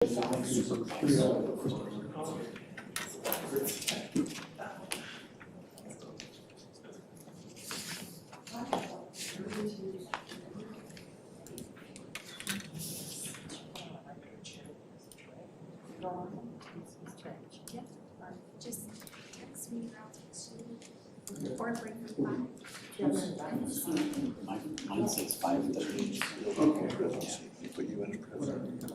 Just text me or I'll text you. Or bring me by. Mine says 5:30. Okay. Put you in president.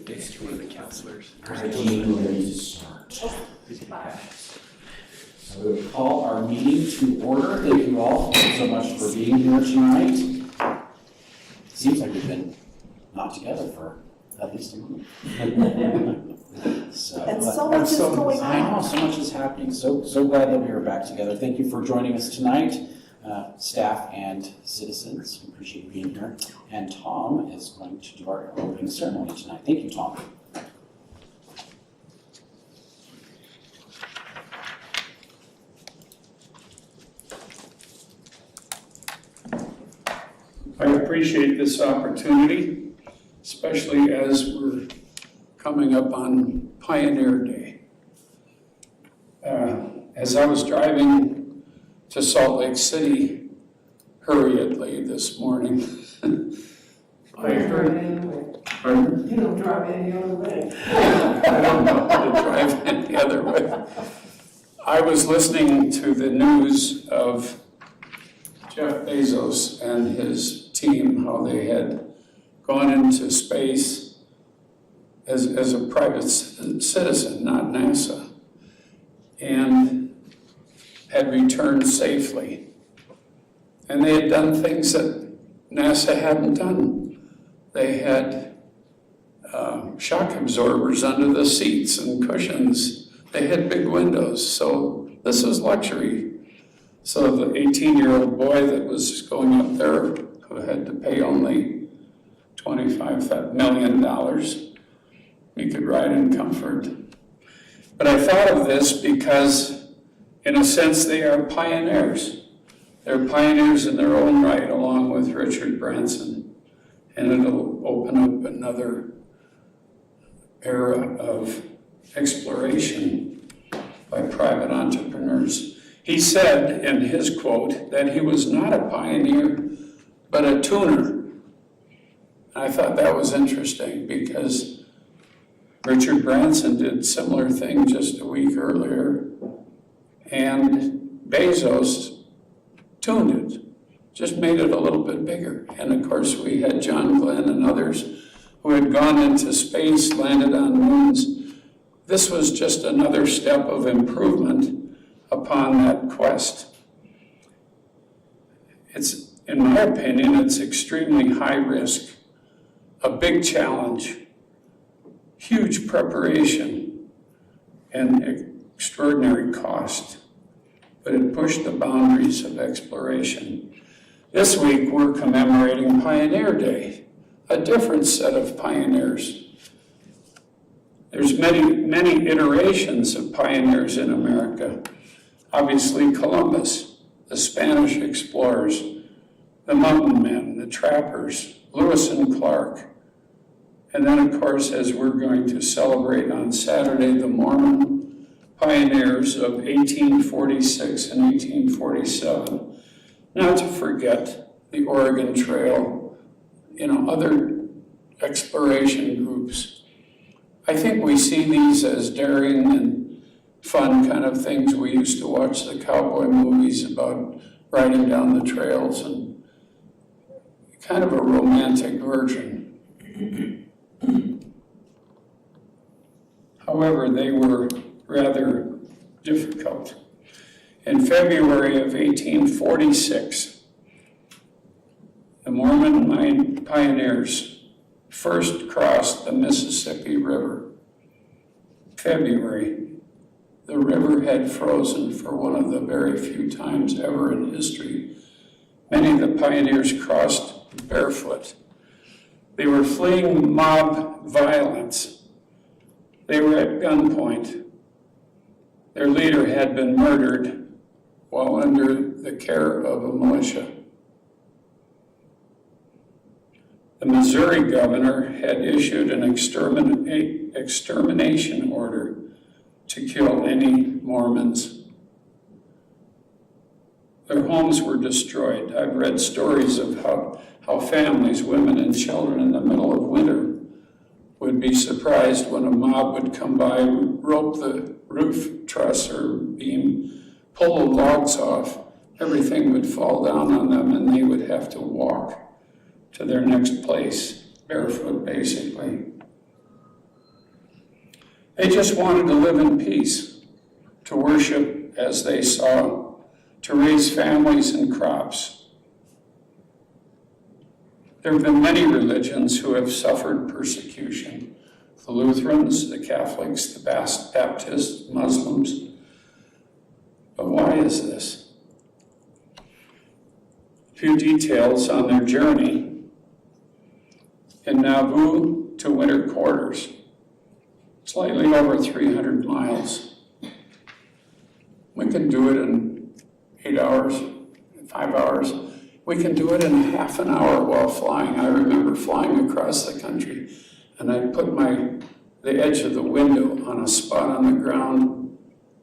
It's one of the counselors. Ready to start. So we will call our meeting to order. Thank you all so much for being here tonight. Seems like we've been not together for at least a month. And so much is going I know, on. so much is happening. So glad that we are back together. Thank you for joining us tonight, staff and citizens. We appreciate you being here. And Tom is going to do our opening ceremony tonight. Thank you, Tom. I appreciate this opportunity, especially as we're coming up on Pioneer Day. As I was driving to Salt Lake City hurriedly this morning, I heard, pardon? You don't drive any other way. I don't know how to drive any other way. I was listening to the news of Jeff Bezos and his team, how they had gone into space as a private citizen, not NASA, and had returned safely. And they had done things that NASA hadn't done. They had shock absorbers under the seats and cushions. They had big windows, so this was luxury. So the 18-year-old boy that was going up there, who had to pay only $25 million, he could ride in comfort. But I thought of this because, in a sense, they are pioneers. They're pioneers in their own right, along with Richard Branson. And it'll open up another era of exploration by private entrepreneurs. He said in his quote that he was not a pioneer, but a tuner. I thought that was interesting because Richard Branson did similar thing just a week earlier, and Bezos tuned it, just made it a little bit bigger. And of course we had John Glenn and others who had gone into space, landed on moons. This was just another step of improvement upon that quest. It's, in my opinion, it's extremely high risk, a big challenge, huge preparation, and extraordinary cost, but it pushed the boundaries of exploration. This week, we're commemorating Pioneer Day, a different set of pioneers. There's many iterations of pioneers in America. Obviously, Columbus, the Spanish explorers, the mountain men, the trappers, Lewis and Clark. And then, of course, as we're going to celebrate on Saturday, the Mormon pioneers of 1846 and 1847. Not to forget the Oregon Trail, other exploration groups. I think we see these as daring and fun kind of things. We used to watch the cowboy movies about riding down the trails, and kind of a romantic version. However, they were rather difficult. In February of 1846, the Mormon pioneers first crossed the Mississippi River. February, the river had frozen for one of the very few times ever in history. Many of the pioneers crossed barefoot. They were fleeing mob violence. They were at gunpoint. Their leader had been murdered while under the care of a militia. The Missouri governor had issued an extermination order to kill any Mormons. Their homes were destroyed. I've read stories of how families, women and children in the middle of winter would be surprised when a mob would come by, rope the roof truss or beam, pull the logs off. Everything would fall down on them and they would have to walk to their next place, barefoot basically. They just wanted to live in peace, to worship as they saw, to raise families and crops. There have been many religions who have suffered persecution. The Lutherans, the Catholics, the Baptists, Muslims. But why is this? A few details on their journey. In Nauvoo to winter quarters, slightly over 300 miles. We can do it in 8 hours, 5 hours. We can do it in half an hour while flying. I remember flying across the country and I'd put the edge of the window on a spot on the ground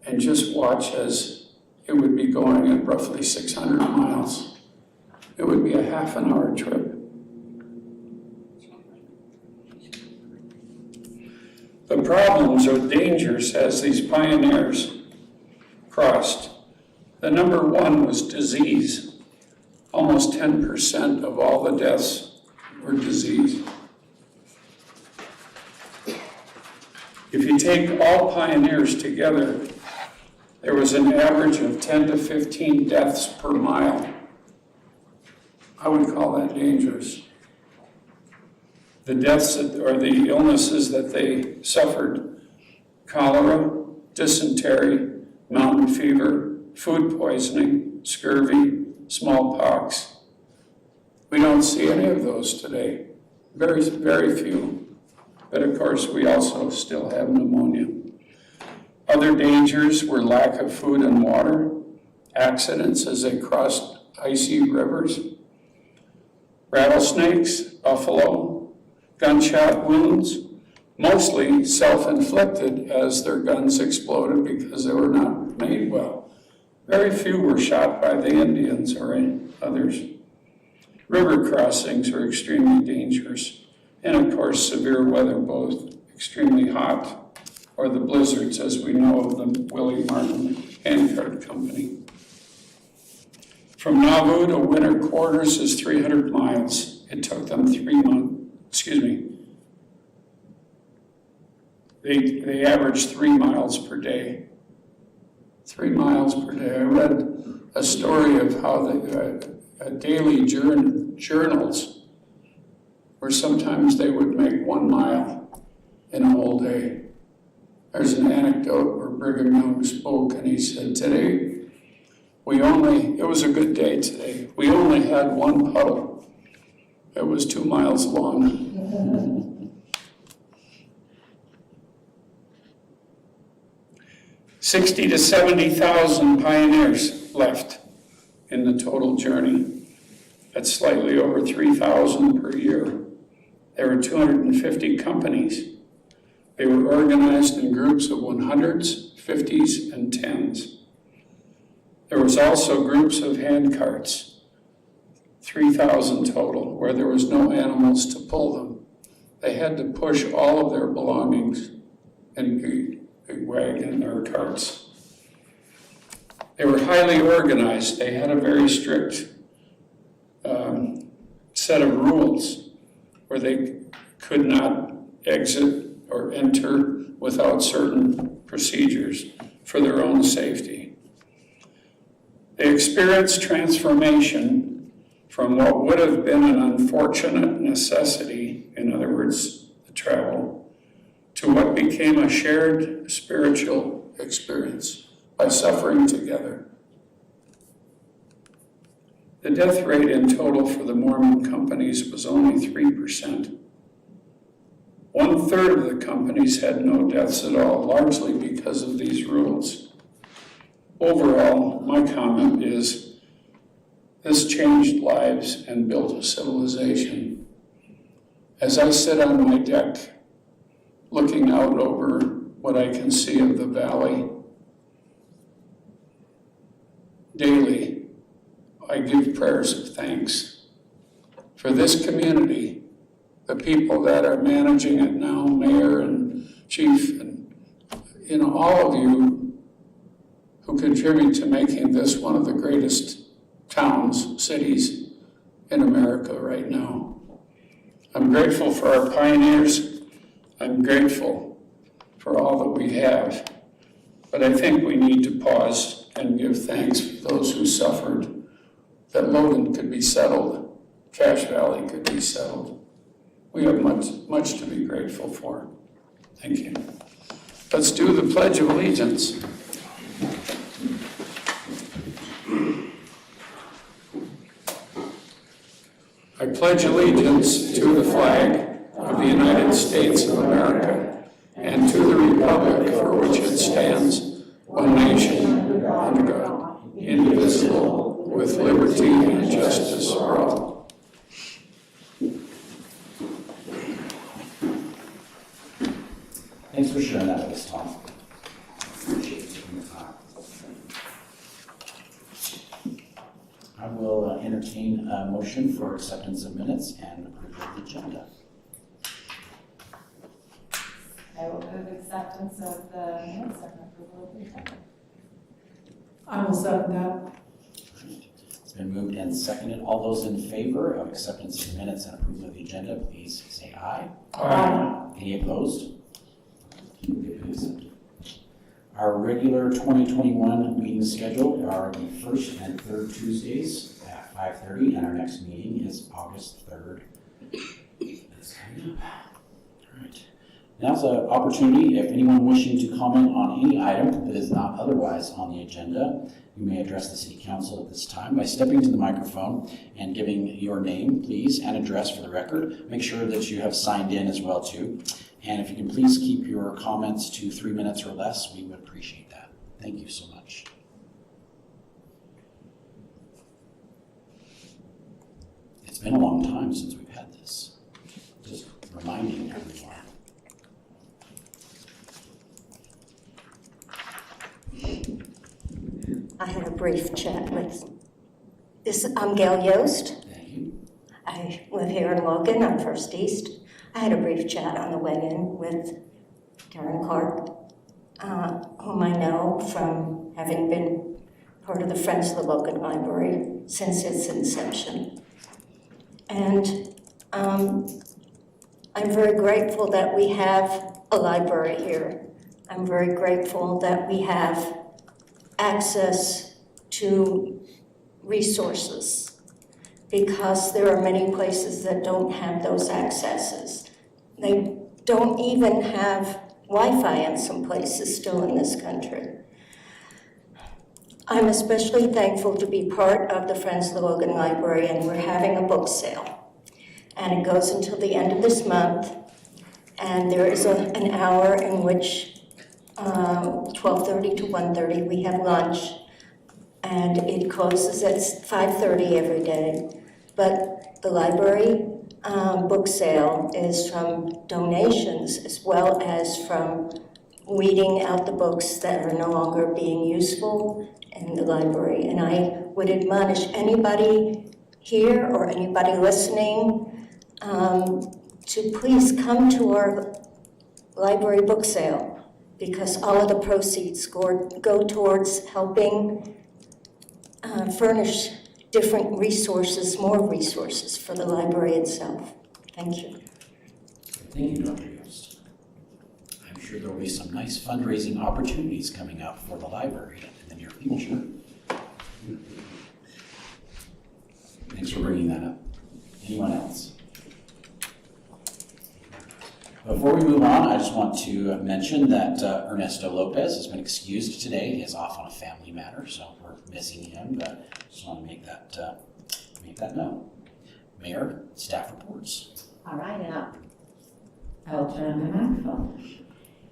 and just watch as it would be going at roughly 600 miles. It would be a half an hour trip. The problems or dangers as these pioneers crossed. The number one was disease. Almost 10% of all the deaths were disease. If you take all pioneers together, there was an average of 10 to 15 deaths per mile. I would call that dangerous. The deaths or the illnesses that they suffered: cholera, dysentery, mountain fever, food poisoning, scurvy, smallpox. We don't see any of those today. Very, very few. But of course, we also still have pneumonia. Other dangers were lack of food and water, accidents as they crossed icy rivers, rattlesnakes, buffalo, gunshot wounds, mostly self-inflicted as their guns exploded because they were not made well. Very few were shot by the Indians or others. River crossings are extremely dangerous. And of course, severe weather, both extremely hot or the blizzards, as we know of the Willie Martin Handcart Company. From Nauvoo to winter quarters is 300 miles. It took them 3 months. They averaged 3 miles per day. 3 miles per day. I read a story of how daily journals, where sometimes they would make 1 mile in a whole day. There's an anecdote where Brigham Young spoke and he said, today, it was a good day today. We only had 1 puddle. It was 2 miles long. 60 to 70,000 pioneers left in the total journey. That's slightly over 3,000 per year. There were 250 companies. They were organized in groups of 100s, 50s, and 10s. There was also groups of handcarts. 3,000 total, where there was no animals to pull them. They had to push all of their belongings in big wagon or carts. They were highly organized. They had a very strict set of rules where they could not exit or enter without certain procedures for their own safety. They experienced transformation from what would have been an unfortunate necessity, in other words, the travel, to what became a shared spiritual experience by suffering together. The death rate in total for the Mormon companies was only 3%. 1/3 of the companies had no deaths at all, largely because of these rules. Overall, my comment is, this changed lives and built a civilization. as I sit on my deck, looking out over what I can see of the valley, daily, I give prayers of thanks for this community, the people that are managing it now, mayor and chief, and all of you who contribute to making this one of the greatest towns, cities in America right now. I'm grateful for our pioneers. I'm grateful for all that we have. But I think we need to pause and give thanks for those who suffered, that Logan could be settled, Cache Valley could be settled. We have much to be grateful for. Thank you. Let's do the Pledge of Allegiance. I pledge allegiance to the flag of the United States of America and to the republic for which it stands, one nation, under God, indivisible, with liberty and justice for all. Thanks for sharing that with us, Tom. Appreciate it. I will entertain a motion for acceptance of minutes and approval of the agenda. I will move acceptance of the minutes and approval of the agenda. I will second that. It's been moved and seconded. All those in favor of acceptance of the minutes and approval of the agenda, please say aye. Aye. Any opposed? Our regular 2021 meeting schedule are the first and third Tuesdays at 5:30, and our next meeting is August 3rd. That's coming up. All right. Now's an opportunity, if anyone wishing to comment on any item that is not otherwise on the agenda, you may address the City Council at this time by stepping to the microphone and giving your name, please, and address for the record. Make sure that you have signed in as well, too. And if you can please keep your comments to 3 minutes or less, we would appreciate that. Thank you so much. It's been a long time since we've had this. Just reminding everyone. I had a brief chat with I'm Gail Yost. Thank you. I live here in Logan on First East. I had a brief chat on the way in with Karen Clark, whom I know from having been part of the Friends of the Logan Library since its inception. And I'm very grateful that we have a library here. I'm very grateful that we have access to resources, because there are many places that don't have those accesses. They don't even have Wi-Fi in some places still in this country. I'm especially thankful to be part of the Friends of the Logan Library, and we're having a book sale. And it goes until the end of this month, and there is an hour in which 12:30 to 1:30 we have lunch, and it closes at 5:30 every day. But the library book sale is from donations as well as from weeding out the books that are no longer being useful in the library. And I would admonish anybody here or anybody listening to please come to our library book sale, because all of the proceeds go towards helping furnish different resources, more resources for the library itself. Thank you. Thank you, Dr. Yost. I'm sure there will be some nice fundraising opportunities coming up for the library in the near future. Thanks for bringing that up. Anyone else? Before we move on, I just want to mention that Ernesto Lopez has been excused today. He is off on a family matter, so we're missing him, but just want to make that known. Mayor, staff reports. All right, I'll turn on my microphone.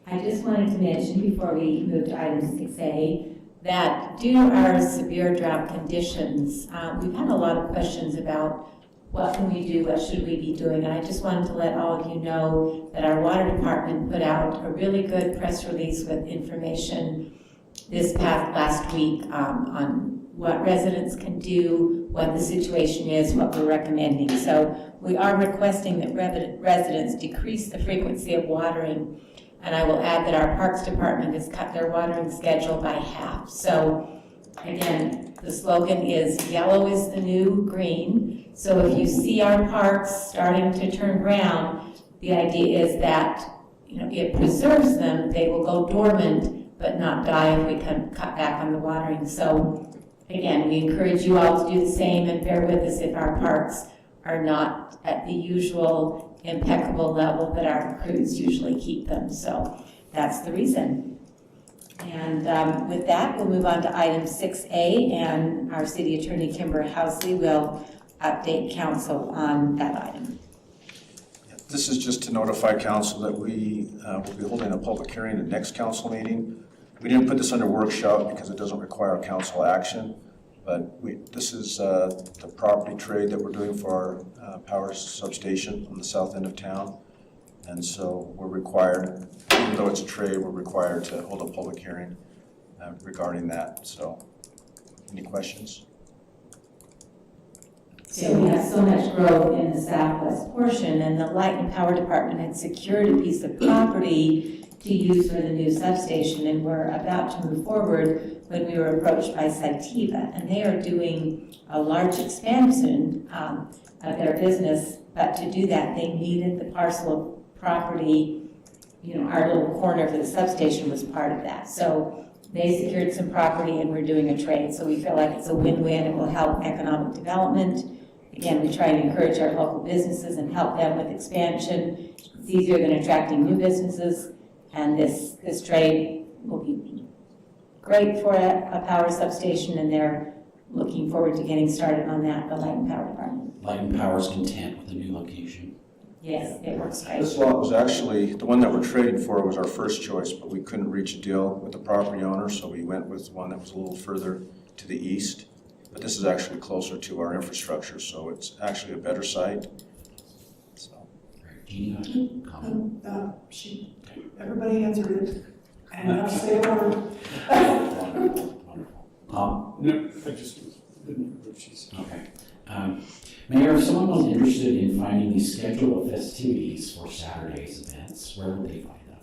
I just wanted to mention before we move to item 6A that due to our severe drought conditions, we've had a lot of questions about what can we do, what should we be doing? And I just wanted to let all of you know that our water department put out a really good press release with information last week on what residents can do, what the situation is, what we're recommending. So we are requesting that residents decrease the frequency of watering. And I will add that our Parks Department has cut their watering schedule by half. So again, the slogan is yellow is the new green. So if you see our parks starting to turn brown, the idea is that, you know, it preserves them. They will go dormant, but not die if we can cut back on the watering. So again, we encourage you all to do the same and bear with us if our parks are not at the usual impeccable level that our crews usually keep them. So that's the reason. And with that, we'll move on to item 6A, and our City Attorney Kimber Housley will update council on that item. This is just to notify council that we will be holding a public hearing at the next council meeting. We didn't put this under workshop because it doesn't require council action, but this is the property trade that we're doing for our power substation on the south end of town. And so we're required, even though it's a trade, we're required to hold a public hearing regarding that. So, any questions? So we have so much growth in the southwest portion, and the Light and Power Department had secured a piece of property to use for the new substation, and we're about to move forward when we were approached by Cytiva, and they are doing a large expansion of their business, but to do that, they needed the parcel of property, you know, our little corner for the substation was part of that. So they secured some property and we're doing a trade. So we feel like it's a win-win. It will help economic development. Again, we try and encourage our local businesses and help them with expansion. It's easier than attracting new businesses. And this trade will be great for a power substation, and they're looking forward to getting started on that, the Light and Power Department. Light and Power's content with the new location. Yes, it works great. This lot was actually, the one that we're trading for was our first choice, but we couldn't reach a deal with the property owner, so we went with one that was a little further to the east. But this is actually closer to our infrastructure, so it's actually a better site. So, Jeannie, comment? Everybody answered it. And I'll say a word. Wonderful, wonderful. No, I just didn't know if she's. Okay. Mayor, if someone was interested in finding the schedule of festivities for Saturday's events, where would they find them?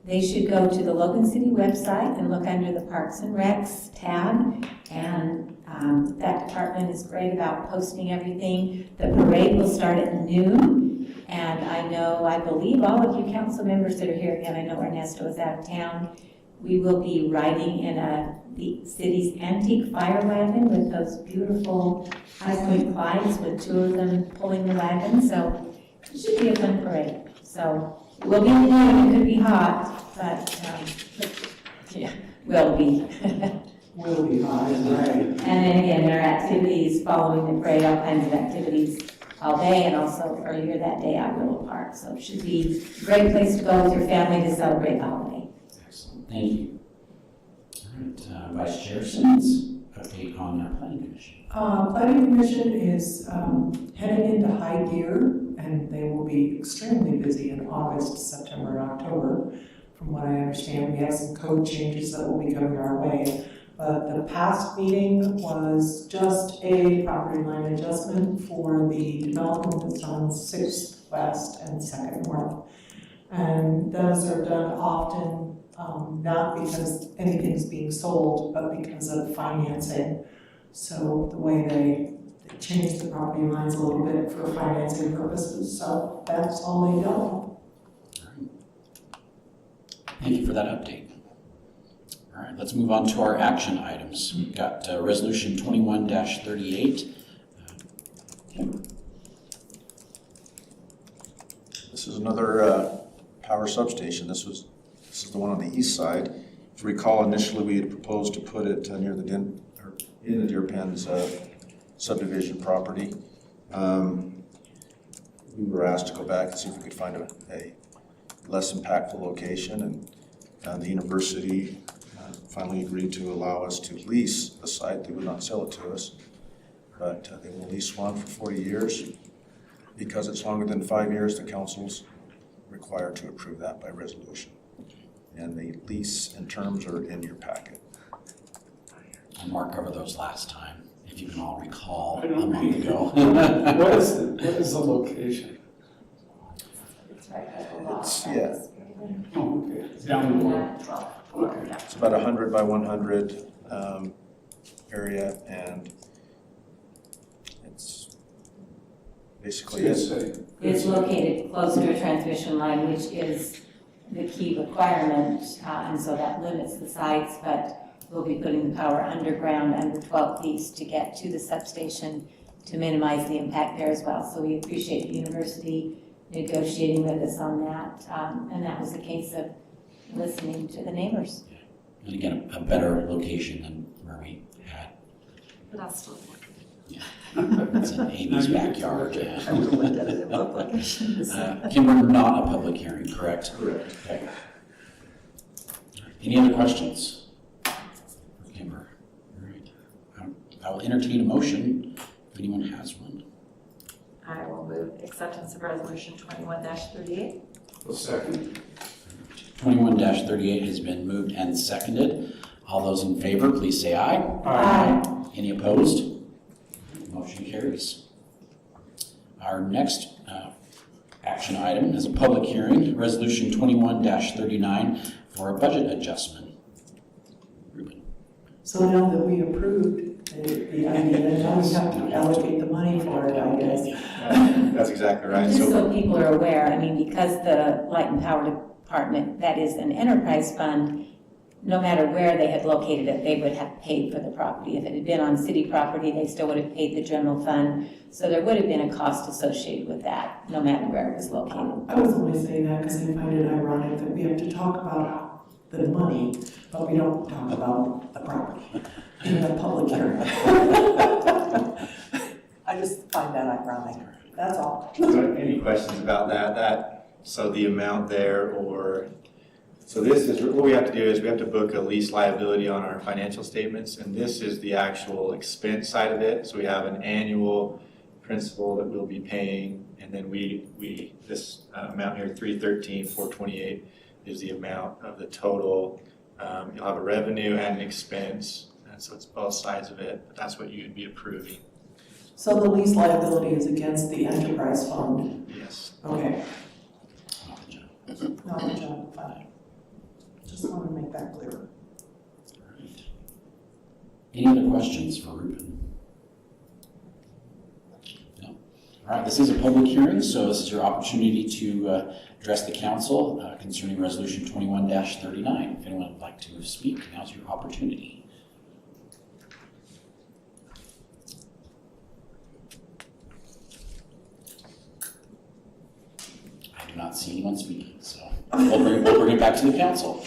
They should go to the Logan City website and look under the Parks and Recs tab, and that department is great about posting everything. The parade will start at noon, and I believe all of you council members that are here, again, I know Ernesto is out of town, we will be riding in the city's antique fire wagon with those beautiful High Point Clydes with two of them pulling the wagon, so it should be a fun parade. So we'll be in the noon, it could be hot, but yeah, will be. Will be hot, right? And then again, there are activities following the parade, all kinds of activities all day, and also earlier that day at Willow Park. So it should be a great place to go with your family to celebrate the holiday. Excellent, thank you. All right, Vice Chair Simmons, update on our Planning Commission. Planning Commission is heading into high gear, and they will be extremely busy in August, September, and October. From what I understand, we have some code changes that will be coming our way. But the past meeting was just a property line adjustment for the development that's on 6th West and 2nd North. And those are done often, not because anything's being sold, but because of financing. So the way they changed the property lines a little bit for financing purposes. So that's all they know. Thank you for that update. All right, let's move on to our action items. We've got Resolution 21-38. this is another power substation. This is the one on the east side. If you recall, initially we had proposed to put it near the in the Deer Pens subdivision property. We were asked to go back and see if we could find a less impactful location, and the university finally agreed to allow us to lease the site. They would not sell it to us, but they will lease one for 40 years. because it's longer than 5 years, the council's required to approve that by resolution. And the lease and terms are in your packet. And Mark covered those last time, if you can all recall, I a don't month ago. What is the location? It's right by the law. It's, yeah. Oh, okay, it's down below. Okay. It's about 100 by 100 area, and it's basically it. It's located close to a transmission line, which is the key requirement, and so that limits the sites, but we'll be putting the power underground under 12 piece to get to the substation to minimize the impact there as well. So we appreciate the university negotiating with us on that, and that was a case of listening to the neighbors. And again, a better location than where we had. But I'll still look. It's in Amy's backyard. Yeah. I would have looked at it in both locations. Kimber, not a public hearing, correct? Correct. Okay. Any other questions for Kimber? All right. I will entertain a motion if anyone has one. I will move acceptance of resolution 21-38. A second. 21-38 has been moved and seconded. All those in favor, please say aye. Aye. Any opposed? Motion carries. Our next action item is a public hearing, Resolution 21-39 for a budget adjustment. Ruben. So now that we approved the idea, now we have to allocate the money for it, I guess. That's exactly right. Just so people are aware, I mean, because the Light and Power Department, that is an enterprise fund, no matter where they had located it, they would have paid for the property. If it had been on city property, they still would have paid the general fund. So there would have been a cost associated with that, no matter where it was located. I was only saying that because I find it ironic that we have to talk about the money, but we don't talk about the property in a public hearing. I just find that ironic, that's all. So any questions about that? So the amount there, so this is, what we have to do is we have to book a lease liability on our financial statements, and this is the actual expense side of it. So we have an annual principal that we'll be paying, and then this amount here, $313,428, is the amount of the total. You'll have a revenue and an expense, and so it's both sides of it, but that's what you'd be approving. So the lease liability is against the enterprise fund? Yes. Okay, Not the general. not the general fund. Just want to make that clearer. All right. Any other questions for Ruben? No? All right, this is a public hearing, so this is your opportunity to address the council concerning Resolution 21-39. If anyone would like to speak, now's your opportunity. I do not see anyone speaking, so we'll bring it back to the council.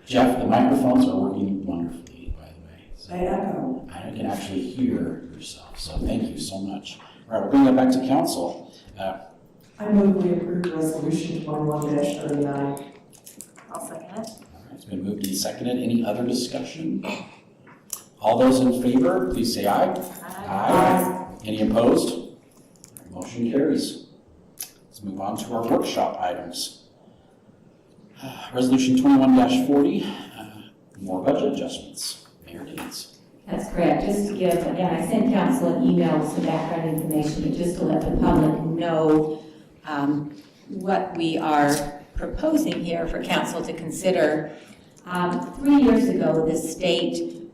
Jeff, the microphones are working wonderfully, by the way. So They echo. I can actually hear yourself, so thank you so much. All right, we'll bring that back to council. I move we approve resolution 21-39. I'll second it. All right, it's been moved and seconded. Any other discussion? All those in favor, please say aye. Aye. Any opposed? All right, motion carries. Let's move on to our workshop items. Resolution 21-40, more budget adjustments. Mayor Deans. That's correct. Just to give, again, I sent council an email with some background information, but just to let the public know what we are proposing here for council to consider. 3 years ago, the state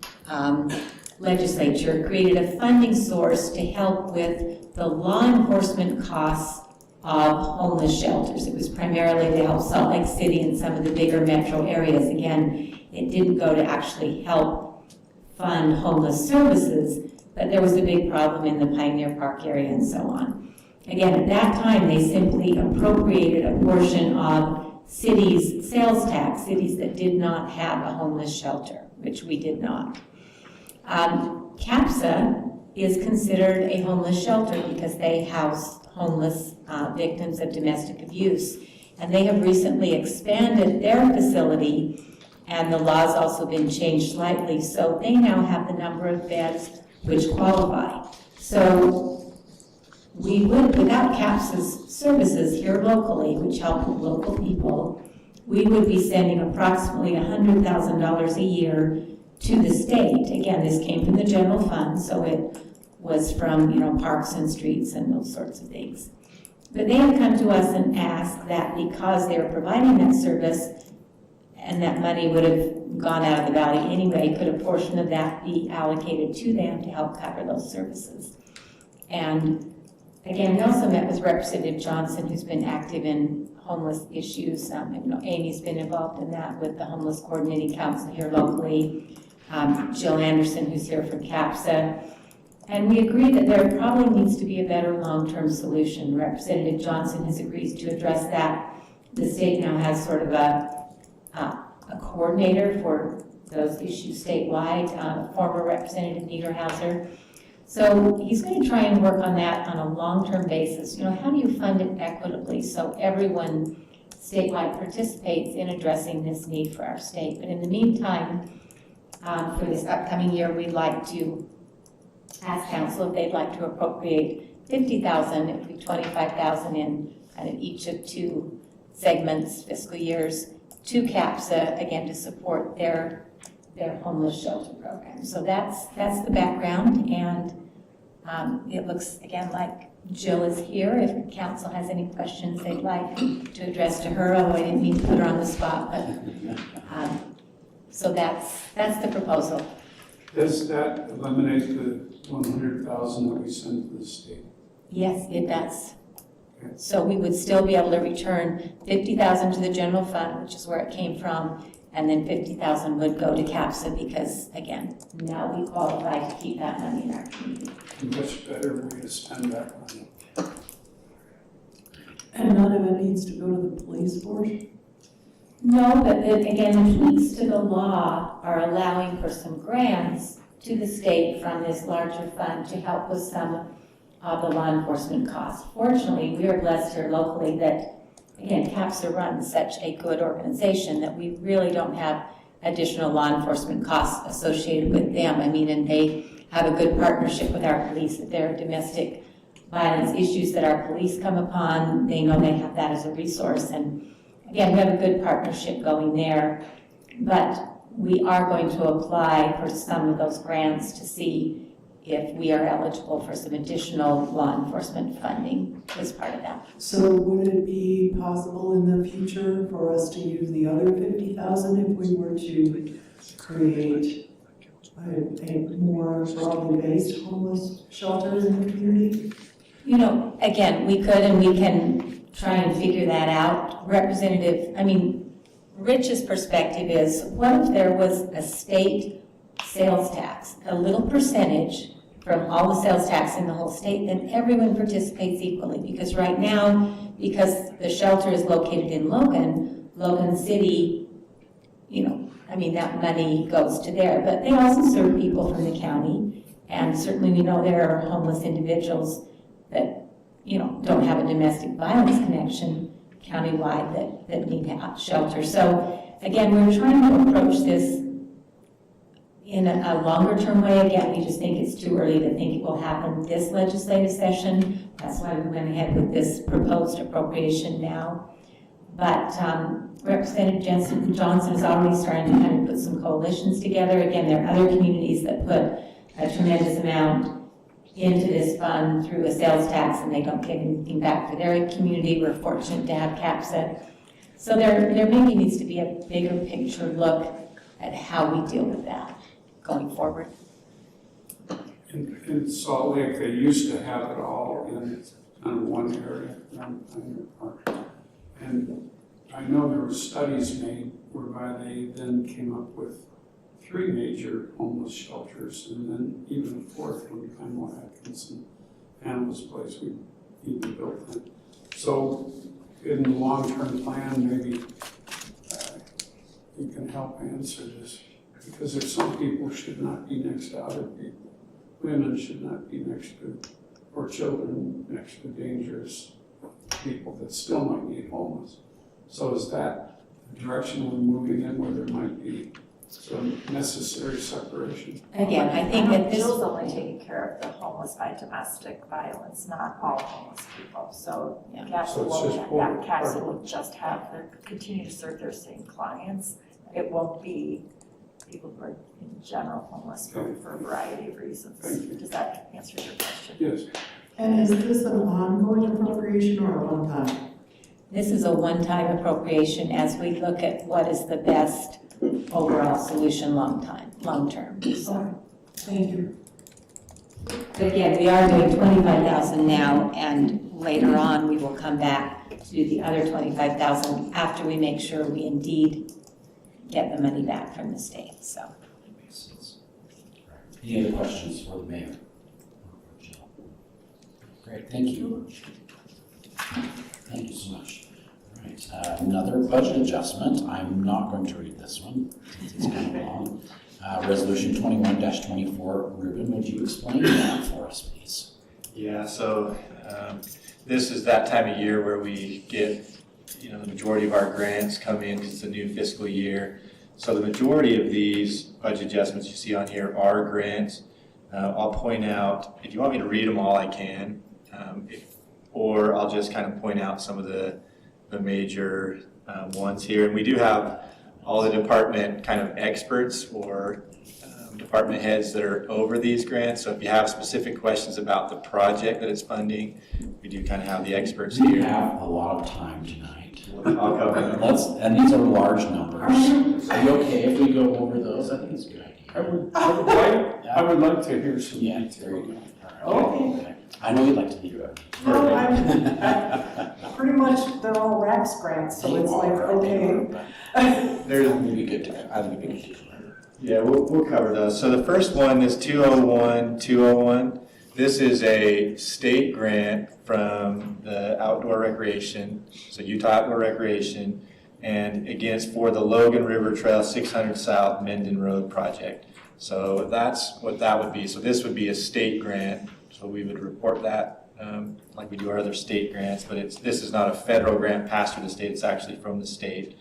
legislature created a funding source to help with the law enforcement costs of homeless shelters. It was primarily to help Salt Lake City and some of the bigger metro areas. Again, it didn't go to actually help fund homeless services, but there was a big problem in the Pioneer Park area and so on. Again, at that time, they simply appropriated a portion of cities' sales tax, cities that did not have a homeless shelter, which we did not. CAPSA is considered a homeless shelter because they house homeless victims of domestic abuse. And they have recently expanded their facility, and the law's also been changed slightly, so they now have the number of beds which qualify. So we would, without CAPS's services here locally, which help local people, we would be sending approximately $100,000 a year to the state. Again, this came from the general fund, so it was from, parks and streets and those sorts of things. But they have come to us and asked that because they're providing that service and that money would have gone out of the valley anyway, could a portion of that be allocated to them to help cover those services? And again, we also met with Representative Johnson, who's been active in homeless issues. Amy's been involved in that with the Homeless Coordinating Council here locally. Jill Anderson, who's here from CAPSA. And we agree that there probably needs to be a better long-term solution. Representative Johnson has agreed to address that. The state now has sort of a coordinator for those issues statewide, former Representative Niederhauser. So he's going to try and work on that on a long-term basis. How do you fund it equitably so everyone statewide participates in addressing this need for our state? But in the meantime, for this upcoming year, we'd like to ask council if they'd like to appropriate $50,000, it would be $25,000 in kind of each of two segments, fiscal years, to CAPSA, again, to support their homeless shelter program. So that's the background, and it looks, again, like Jill is here. If council has any questions they'd like to address to her, although I didn't mean to put her on the spot, but so that's the proposal. Does that eliminate the 100,000 that we send to the state? Yes, it does. So we would still be able to return $50,000 to the general fund, which is where it came from, and then $50,000 would go to CAPSA because, again, now we qualify to keep that money in our community. A much better way to spend that money. And none of it needs to go to the police force? No, but again, the tweaks to the law are allowing for some grants to the state from this larger fund to help with some of the law enforcement costs. Fortunately, we are blessed here locally that, again, CAPSA runs such a good organization that we really don't have additional law enforcement costs associated with them. And they have a good partnership with our police. If there are domestic violence issues that our police come upon, they know they have that as a resource. And again, we have a good partnership going there, but we are going to apply for some of those grants to see if we are eligible for some additional law enforcement funding as part of that. So would it be possible in the future for us to use the other $50,000 if we were to create a more broadly based homeless shelter in the community? Again, we could, and we can try and figure that out. Rich's perspective is, what if there was a state sales tax, a little percentage from all the sales tax in the whole state, then everyone participates equally. Because right now, because the shelter is located in Logan City, that money goes to there. But they also serve people from the county, and certainly we know there are homeless individuals that, don't have a domestic violence connection countywide that need shelter. So again, we're trying to approach this in a longer term way. Again, we just think it's too early to think it will happen this legislative session. That's why we went ahead with this proposed appropriation now. But Representative Johnson is already starting to kind of put some coalitions together. Again, there are other communities that put a tremendous amount into this fund through a sales tax, and they don't get anything back for their community. We're fortunate to have CAPSA. So there maybe needs to be a bigger picture look at how we deal with that going forward. In Salt Lake, they used to have it all in one area, one park. And I know there were studies made whereby they then came up with 3 major homeless shelters, and then even a 4th one, Pamela Atkinson, Pamela's place, we even built that. So in the long-term plan, maybe you can help answer this. Because if some people should not be next to other people, women should not be next to, or children next to dangerous people that still might need homeless. So is that the direction we're moving in, where there might be So necessary separation. Again, I think that this. Jill's only taking care of the homeless by domestic violence, not all homeless people. So Yeah. Cassie So it's just will, one Cassie part. will just have continue to serve their same clients. It won't be people who are in general homeless for a variety of reasons. Thank you. Does that answer your question? Yes. And is this an ongoing appropriation or a one-time? This is a one-time appropriation as we look at what is the best overall solution long-term. So, Thank you. but again, we are doing 25,000 now, and later on, we will come back to do the other 25,000 after we make sure we indeed get the money back from the state, so. That makes sense. Any other questions for the mayor? Great, thank you. Thank you so much. All right, another budget adjustment. I'm not going to read this one since it's kind of long. Resolution 21-24. Ruben, would you explain that for us, please? Yeah, so this is that time of year where we get, the majority of our grants come in because it's a new fiscal year. So the majority of these budget adjustments you see on here are grants. I'll point out, if you want me to read them all, I can. Or I'll just kind of point out some of the major ones here. And we do have all the department kind of experts or department heads that are over these grants. So if you have specific questions about the project that it's funding, we do kind of have the experts We here. have a lot of time tonight. I'll cover them. And these are large numbers. Are you okay if we go over those? I think it's a good idea. I would like to hear some Yeah, detail. there you go. All right. Okay. I know you'd like to leave it. No, I'm pretty much, they're all RAPS grants, so it's like, okay. There's, It'd be good to, I think it'd be good to. yeah, we'll cover those. So the first one is 201-201. This is a state grant from the outdoor recreation, so Utah Outdoor Recreation, and again, it's for the Logan River Trail 600 South Menden Road project. So that's what that would be. So this would be a state grant, so we would report that like we do our other state grants, but this is not a federal grant passed through the state, it's actually from the state.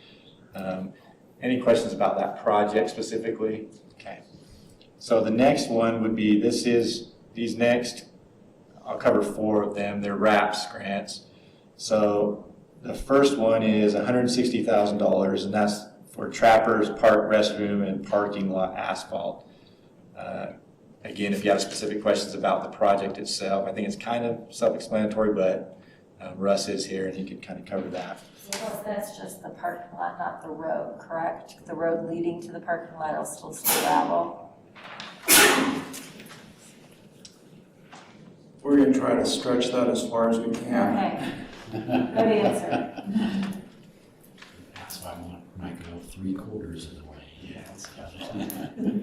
Any questions about that project specifically? Okay. So the next one would be, these next, I'll cover 4 of them, they're RAPS grants. So the first one is $160,000, and that's for trappers, park restroom, and parking lot asphalt. Again, if you have specific questions about the project itself, I think it's kind of self-explanatory, but Russ is here and he can kind of cover that. Well, that's just the parking lot, not the road, correct? The road leading to the parking lot will still gravel. We're going to try to stretch that as far as we can. Okay, good answer. That's why I might go 3/4 of the way. Yeah.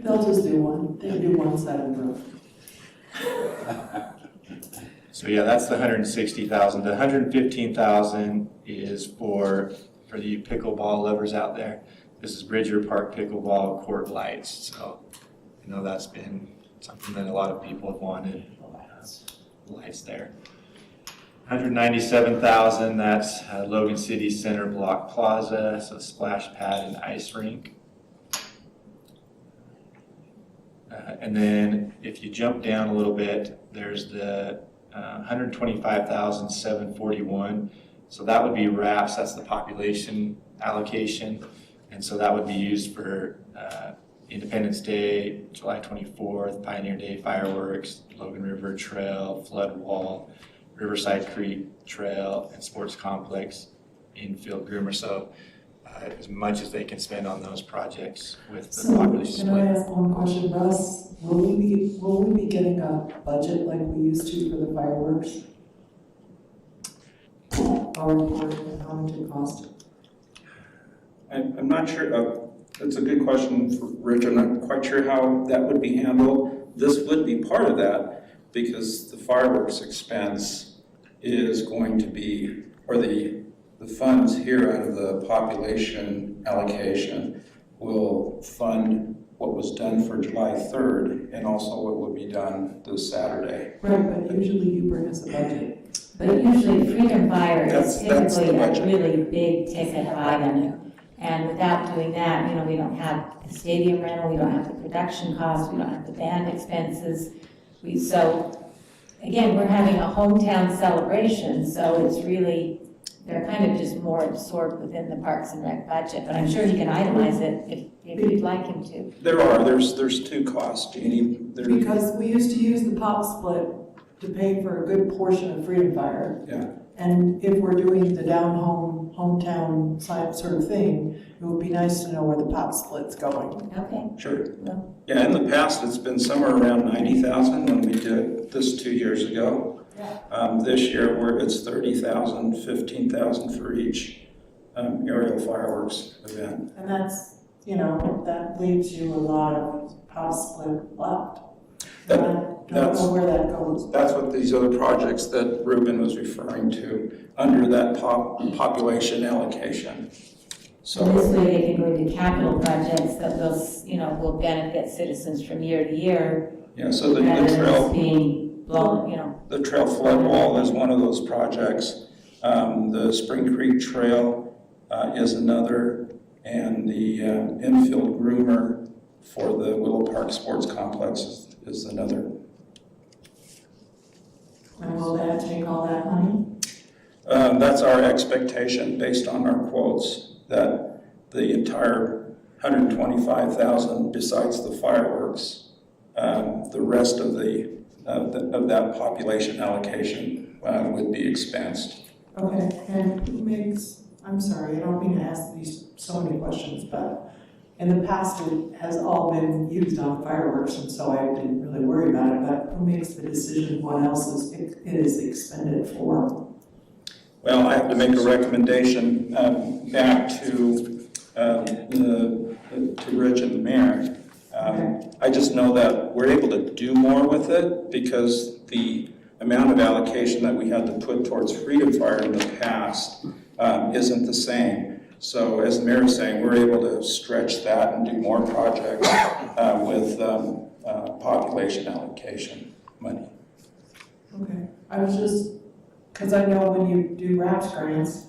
They'll just do one, they do one side of the road. So yeah, that's the $160,000. The $115,000 is for you pickleball lovers out there. This is Bridger Park pickleball court lights. So, that's been something that a lot of people have wanted. Lights there. $197,000. That's Logan City Center Block Plaza. So splash pad and ice rink. And then if you jump down a little bit, there's the $125,741. So that would be RAPS, that's the population allocation. And so that would be used for Independence Day, July 24th, Pioneer Day fireworks, Logan River Trail, flood wall, Riverside Creek Trail, and sports complex infield groomer. So as much as they can spend on those projects with the So, population can I split. ask one question, Russ? Will we be getting a budget like we used to for the fireworks? Our report and how much it cost? I'm not sure, that's a good question for Rich, I'm not quite sure how that would be handled. This would be part of that because the fireworks expense is going to be, or the funds here out of the population allocation will fund what was done for July 3rd and also what would be done this Saturday. Right, but usually you bring us a budget. But usually Freedom Fire is That's the typically a budget. really big ticket item. And without doing that, you know, we don't have the stadium rental, we don't have the production costs, we don't have the band expenses. So, again, we're having a hometown celebration, so it's really, they're kind of just more absorbed within the Parks and Rec budget, but I'm sure he can itemize it if you'd like him to. There's two costs, Jeannie. Because we used to use the pop split to pay for a good portion of Freedom Fire. Yeah. And if we're doing the down home, hometown side sort of thing, it would be nice to know where the pop split's going. Okay. Sure. Well. Yeah, in the past, it's been somewhere around 90,000 when we did this 2 years ago. This year, it's 30,000, 15,000 for each aerial fireworks event. And that's, you know, that leaves you a lot of pop split left. That- And I don't know where that goes. That's what these other projects that Ruben was referring to, under that population allocation. So this way they can go into capital projects that will, you know, will benefit citizens from year to year. Yeah, so the rather than trail, just being blown, you know. the trail flood wall is one of those projects. The Spring Creek Trail is another, and the infield groomer for the Willow Park Sports Complex is another. And will that take all that money? That's our expectation based on our quotes, that the entire 125,000 besides the fireworks, the rest of that population allocation would be expensed. Okay, and who makes, I'm sorry, I don't mean to ask these so many questions, but in the past it has all been used on fireworks, and so I didn't really worry about it, but who makes the decision what else it is expended for? Well, I have to make a recommendation back to Rich and the mayor. I just know that we're able to do more with it because the amount of allocation that we had to put towards Freedom Fire in the past isn't the same. So as the mayor is saying, we're able to stretch that and do more projects with population allocation money. Okay, I was just, because I know when you do RAPS grants,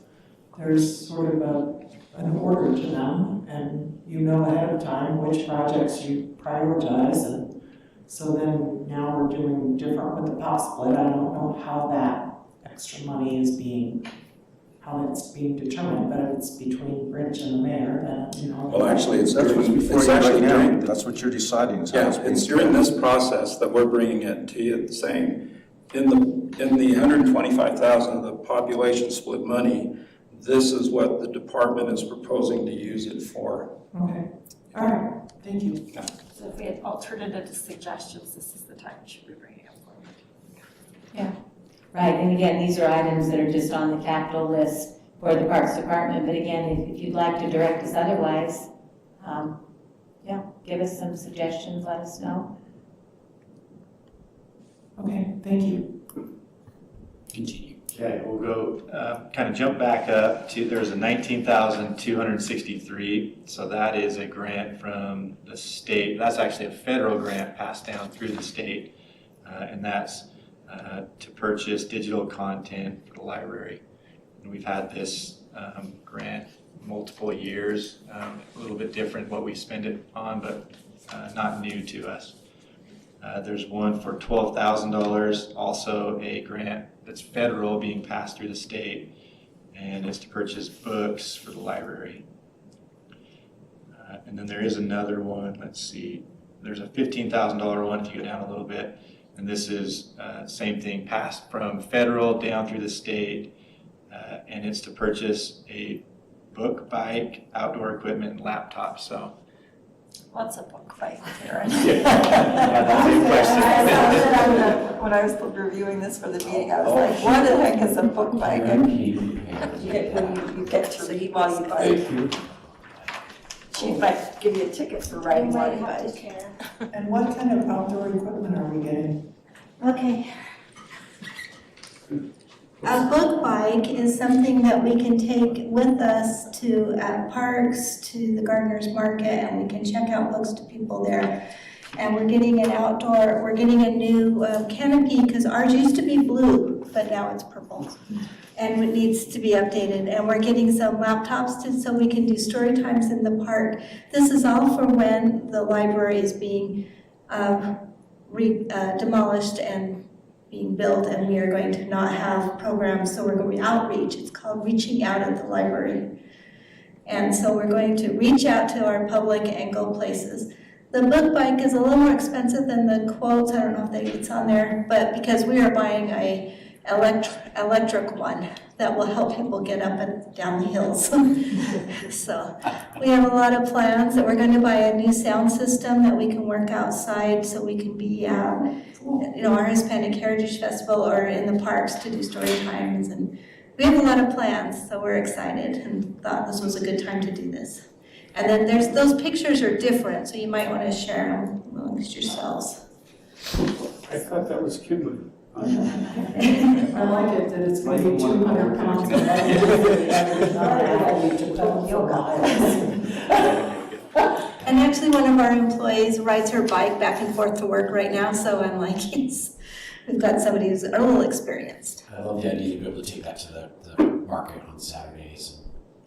there's sort of an order to them, and you know ahead of time which projects you prioritize, and so then now we're doing different with the pop split. I don't know how that extra money is how it's being determined, but if it's between Rich and the mayor, then, you know. Well, actually, it's That's what's during, before it's you right actually now. during, That's what you're deciding is how yeah, it's being it's during this process that we're bringing it to you, saying, in the 125,000 of the population split money, this is what the department is proposing to use it for. Okay, all right, thank you. So if we had alternative suggestions, this is the time we should be bringing up forward. Right, and again, these are items that are just on the capital list for the Parks Department, but again, if you'd like to direct us otherwise, give us some suggestions, let us know. Okay, thank you. Continue. Okay, we'll go, kind of jump back up to, there's a 19,263. So that is a grant from the state. That's actually a federal grant passed down through the state. And that's to purchase digital content for the library. And we've had this grant multiple years, a little bit different what we spend it on, but not new to us. There's one for $12,000, also a grant that's federal being passed through the state, and it's to purchase books for the library. And then there is another one, let's see, there's a $15,000 one if you go down a little bit, and this is same thing, passed from federal down through the state, and it's to purchase a book, bike, outdoor equipment, and laptop. So What's a book bike, Karen? that's a question. When I was reviewing this for the meeting, I was like, what the heck is a book bike? And you get to read while you bike. She might give you a ticket for riding while you bike. And what kind of outdoor equipment are we getting? Okay. A book bike is something that we can take with us to parks, to the Gardener's Market, and we can check out books to people there. And we're getting an we're getting a new canopy, because ours used to be blue, but now it's purple. and it needs to be updated. And we're getting some laptops so we can do story times in the park. This is all for when the library is being demolished and being built, and we are going to not have programs, so we're going to outreach. It's called Reaching Out at the Library. And so we're going to reach out to our public and go places. The book bike is a little more expensive than the quotes. I don't know if it's on there, but because we are buying a electric one that will help people get up and down the hills. So we have a lot of plans that we're going to buy a new sound system that we can work outside, so we can be our Hispanic Heritage Festival or in the parks to do story times. And we have a lot of plans, so we're excited and thought this was a good time to do this. And then those pictures are different, so you might want to share them amongst yourselves. I thought that was Kimberly. I like it that it's going to be 200 pounds. And actually, one of our employees rides her bike back and forth to work right now, so I'm like, yes, we've got somebody who's a little experienced. I love the idea to be able to take that to the market on Saturdays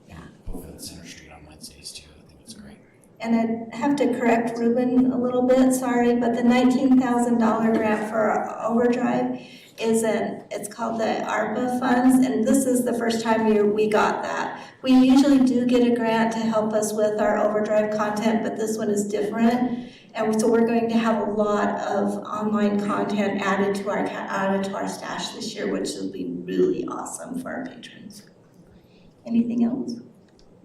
and over at Center Street on Wednesdays too. I think it's great. And I have to correct Ruben a little bit, sorry, but the $19,000 grant for overdrive it's called the ARPA funds, and this is the first time we got that. We usually do get a grant to help us with our overdrive content, but this one is different. And so we're going to have a lot of online content added to our stash this year, which will be really awesome for our patrons. Anything else?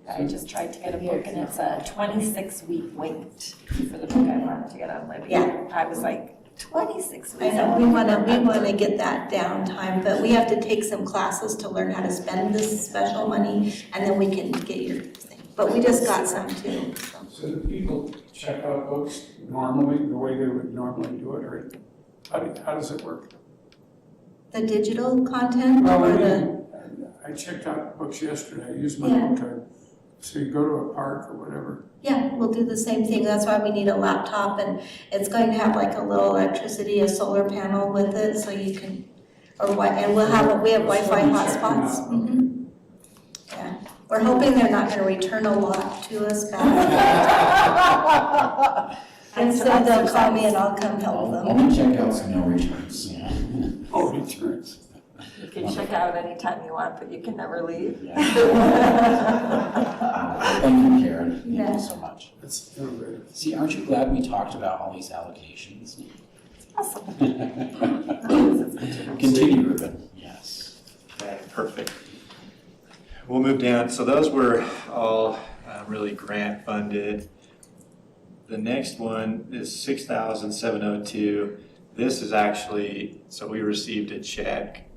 I just tried to get a book, and it's a 26-week wait for the book I wanted to get on Libby. Yeah. I was like, 26 weeks. I know, we want to get that downtime, but we have to take some classes to learn how to spend this special money, and then we can get your thing. But we just got some too. So do people check out books normally, the way they would normally do it, or how does it work? The digital content Well, or the? I checked out books yesterday, I used my Yeah. book card. So you go to a park or whatever. Yeah, we'll do the same thing. That's why we need a laptop, and it's going to have like a little electricity, a solar panel with it, so you can, and we have Wi-Fi hotspots. Mhm. Yeah, we're hoping they're not going to return a lot to us back. And so they'll call me and I'll come help them. All the checkouts and no returns, yeah. Oh, returns. You can check out anytime you want, but you can never leave. Yeah. Thank you, Karen. Thank Yeah. you so much. That's innovative. See, aren't you glad we talked about all these allocations? Awesome. Continue, Ruben. Yes. Okay, perfect. We'll move down. So those were all really grant funded. The next one is $6,702. This is actually, so we received a check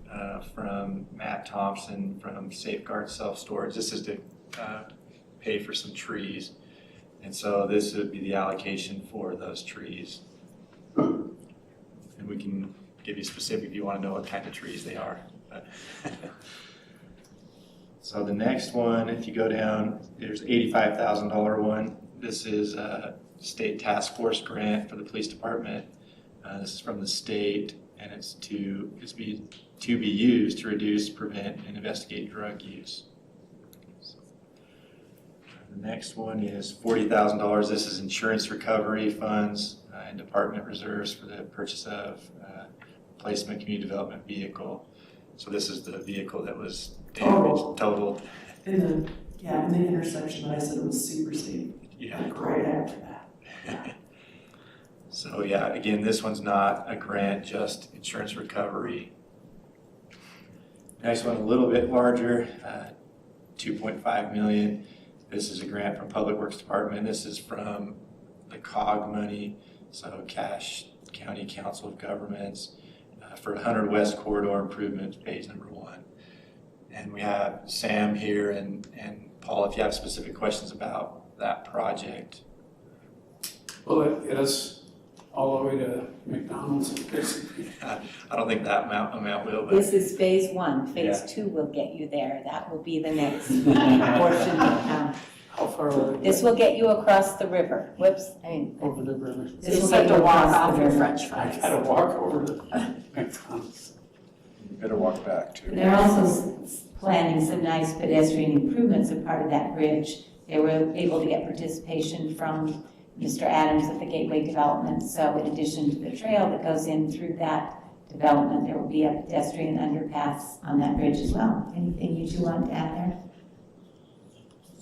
from Matt Thompson from Safeguard Self-Storage. This is to pay for some trees. And so this would be the allocation for those trees. And we can give you specific if you want to know what kind of trees they are. So the next one, if you go down, there's $85,000 one. This is a state task force grant for the police department. This is from the state, and it's to be used to reduce, prevent, and investigate drug use. So, the next one is $40,000. This is insurance recovery funds and department reserves for the purchase of replacement community development vehicle. So this is the vehicle that was damaged, totaled. In the intersection that I said it was super steep. Yeah. Like right after that. So yeah, again, this one's not a grant, just insurance recovery. Next one, a little bit larger, $2.5 million. This is a grant from Public Works Department. This is from the COG money, so Cache County Council of Governments, for 100 West Corridor Improvements, phase number 1. And we have Sam here and Paul, if you have specific questions about that project. Will it get us all the way to McDonald's, basically? I don't think that amount will, but. This is phase 1. Phase 2 will get you there. That will be the next portion. How far will it This will get you across the river. Whoops, over the river? This You will have get to you walk across off the your river. french I fries. gotta walk over to McDonald's. You better walk back too. They're also planning some nice pedestrian improvements as part of that bridge. They were able to get participation from Mr. Adams at the Gateway Development. So in addition to the trail that goes in through that development, there will be a pedestrian underpass on that bridge as well. Anything you two want to add there?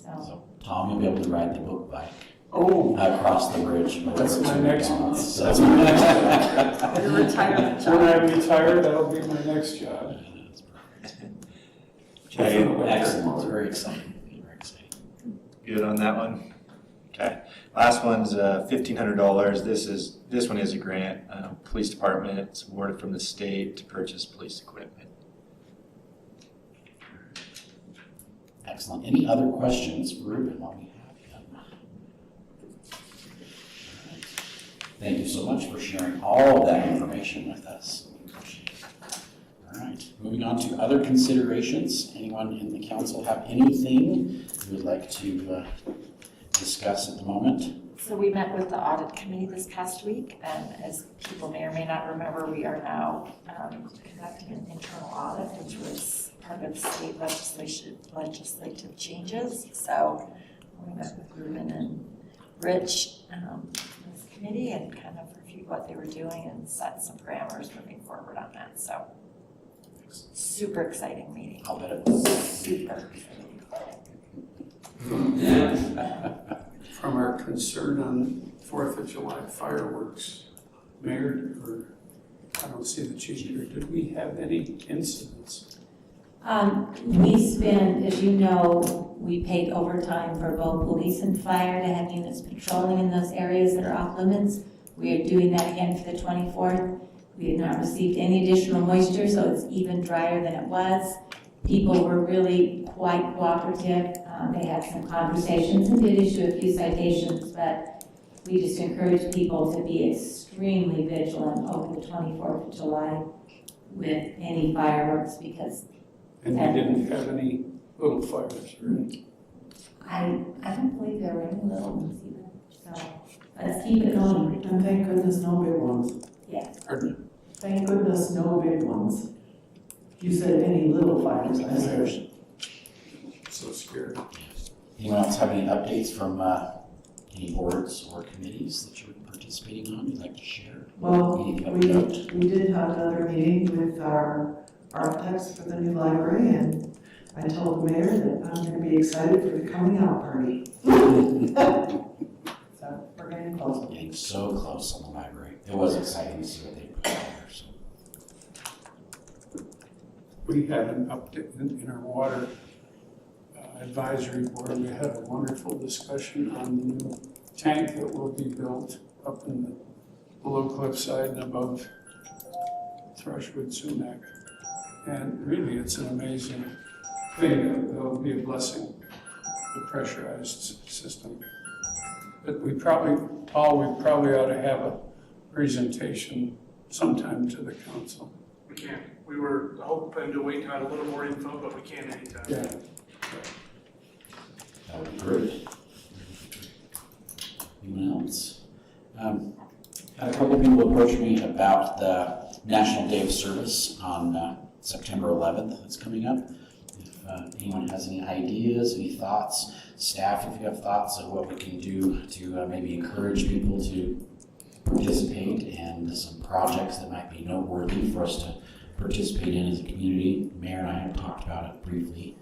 So Tom, you'll be able to ride the book bike Oh, across the bridge. that's my next one. So- That's my next job. You're retired. When I retire, that'll be my next job. Okay, Excellent, very exciting, very exciting. good on that one? Okay, last one's $1,500. This one is a grant. Police department, it's awarded from the state to purchase police equipment. Excellent. Any other questions for Ruben while we have him? Thank you so much for sharing all of that information with us. We appreciate it. All right, moving on to other considerations. Anyone in the council have anything you would like to discuss at the moment? So we met with the audit committee this past week, and as people may or may not remember, we are now conducting an internal audit, which was part of state legislative changes. So we met with Ruben and Rich in this committee and kind of reviewed what they were doing and set some parameters moving forward on that. So super exciting meeting. I'll bet it was. Super exciting. From our concern on 4th of July fireworks, Mayor, or I don't see the chief here, did we have any incidents? We spend, as you know, we paid overtime for both police and fire to have units patrolling in those areas that are off limits. We are doing that again for the 24th. We have not received any additional moisture, so it's even drier than it was. People were really quite cooperative. They had some conversations and did issue a few citations, but we just encourage people to be extremely vigilant over the 24th of July with any fireworks because And we didn't have any little fires, right? I don't believe there were any little ones either. So let's keep it going. And thank goodness no big ones. Yeah. Pardon? Thank goodness no big ones. You said any little fires, I said. So scary. Anyone else have any updates from any boards or committees that you're participating on you'd like to share? Well, Anything of note? we did have another meeting with our architects for the new library, and I told the mayor that I'm gonna be excited for the coming out party. So, we're getting close. Getting so close on the library. It was exciting to see what they put together, so. We had an update in our water advisory board. We had a wonderful discussion on the new tank that will be built up in the below cliffside and above Thrushwood Sumac. And really, it's an amazing thing. That'll be a blessing, the pressurized system. But we probably ought to have a presentation sometime to the council. We can't. We were hoping to wait on a little more info, but we can't anytime. Yeah. That would be great. Anyone else? Had a couple people approach me about the National Day of Service on September 11th that's coming up. If anyone has any ideas, any thoughts, staff, if you have thoughts of what we can do to maybe encourage people to participate and some projects that might be noteworthy for us to participate in as a community. Mayor and I have talked about it briefly,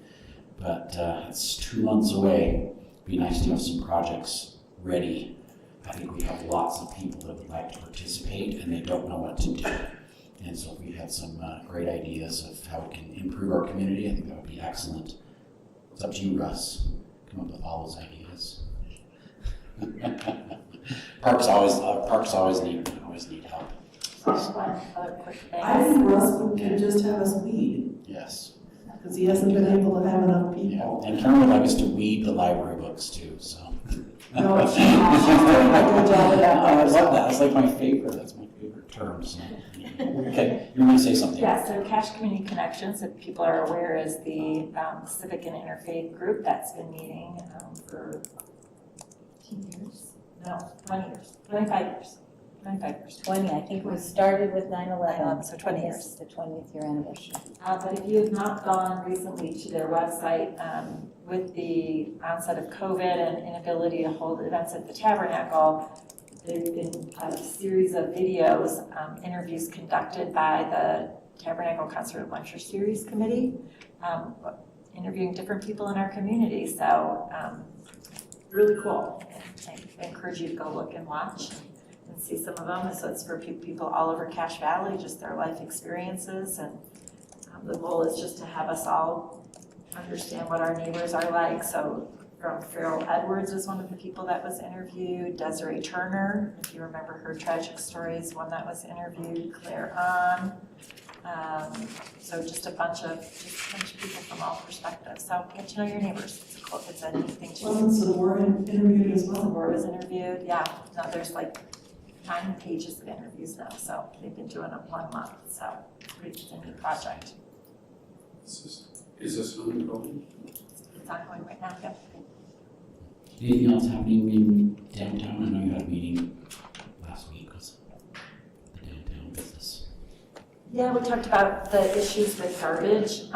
but it's 2 months away. It'd be nice to have some projects ready. I think we have lots of people that would like to participate and they don't know what to do. And so if we had some great ideas of how we can improve our community, I think that would be excellent. It's up to you, Russ. Come up with all those ideas. Parks always need help. One other quick thing. I think Russ could just have us weed, Yes. because he hasn't been able to have enough Yeah. people. And Karen would like us to weed the library books too, so. No, she's doing a good job of that. I love that. That's like my favorite. That's my favorite term. So. Okay, you were going to say something. Yeah, so Cash Community Connections, if people are aware, is the civic and interfaith group that's been meeting for 15 years. No, 20 years, 25 years. 20, I think we started with 9/11. So 20 years. It's the 20th year anniversary. But if you have not gone recently to their website, with the onset of COVID and inability to hold events at the Tabernacle, there's been a series of videos, interviews conducted by the Tabernacle Concert Lecture Series Committee, interviewing different people in our community. So really cool. I encourage you to go look and watch and see some of them. So it's for people all over Cache Valley, just their life experiences. And the goal is just to have us all understand what our neighbors are like. So from Farrell Edwards is one of the people that was interviewed. Desiree Turner, if you remember her tragic story, is one that was interviewed. Claire Ahn. So just a bunch of people from all perspectives. So get to know your neighbors. It's cool. It's a neat thing to do. Wasn't Sabor interviewed as well? Sabor was interviewed, yeah. No, there's like 9 pages of interviews now, so they've been doing it 1 month. So it's a neat project. Is this ongoing? It's ongoing right now, yep. Anything else happening in downtown? I know you had a meeting last week. Was the downtown business? Yeah, we talked about the issues with garbage.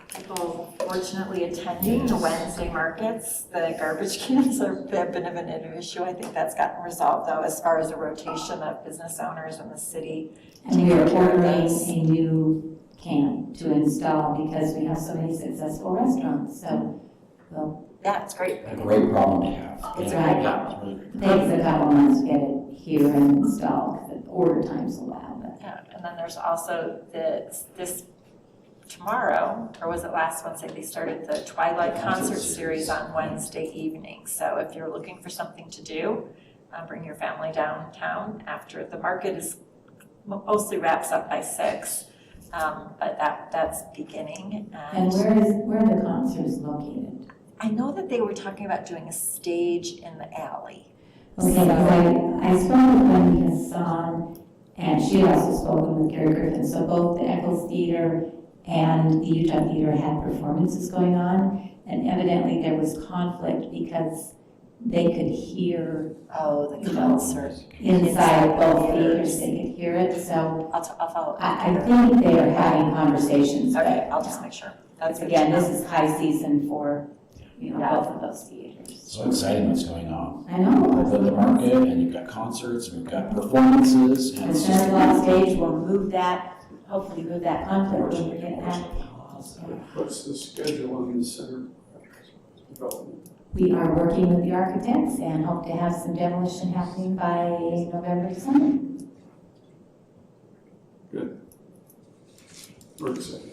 People fortunately attending the Wednesday markets, the garbage cans have been of an issue. I think that's gotten resolved though, as far as the rotation of business owners in the city. And we are ordering a new can to install because we have so many successful restaurants. So, well, yeah, it's great. A great problem to have. It's a Yeah, great yeah, problem. it's really it takes a couple months to get it here and installed because the order time's a while. But Yeah, and then there's also this tomorrow, or was it last Wednesday, they started the Twilight Concert Series on Wednesday evening. So if you're looking for something to do, bring your family downtown after the market is mostly wraps up by 6. But that's beginning. and where are the concerts located? I know that they were talking about doing a stage in the alley. Okay, I spoke with Wendy Hassan, and she had also spoken with Gary Griffin. So both the Eccles Theater and the Utah Theater had performances going on, and evidently there was conflict because they could hear the concert inside both theaters. They could hear it. So I'll follow up. I think they are having conversations. Okay, but, I'll just make sure. That's good again, to know. this is high season for both of those theaters. so exciting what's going on. I know. With the market, and you've got concerts, and we've got performances, and The it's just. center block stage will move that, hopefully move that conflict when we get out. What's the schedule on the center development? We are working with the architects and hope to have some demolition happening by November, December. Good. We're excited.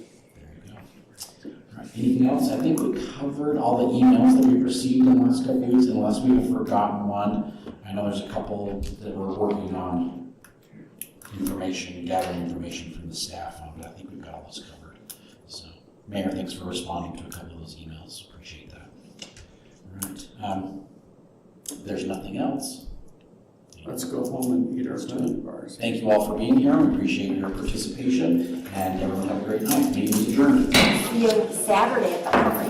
All right, anything else? I think we covered all the emails that we've received in the last couple of weeks, unless we have forgotten one. I know there's a couple that we're working on gathering information from the staff on, but I think we've got all those covered. So, Mayor, thanks for responding to a couple of those emails. Appreciate that. All right. There's nothing else. Let's go home and eat our candy bars. Thank you all for being here. We appreciate your participation, and everyone have a great night. Meeting is adjourned. See you Saturday at the party.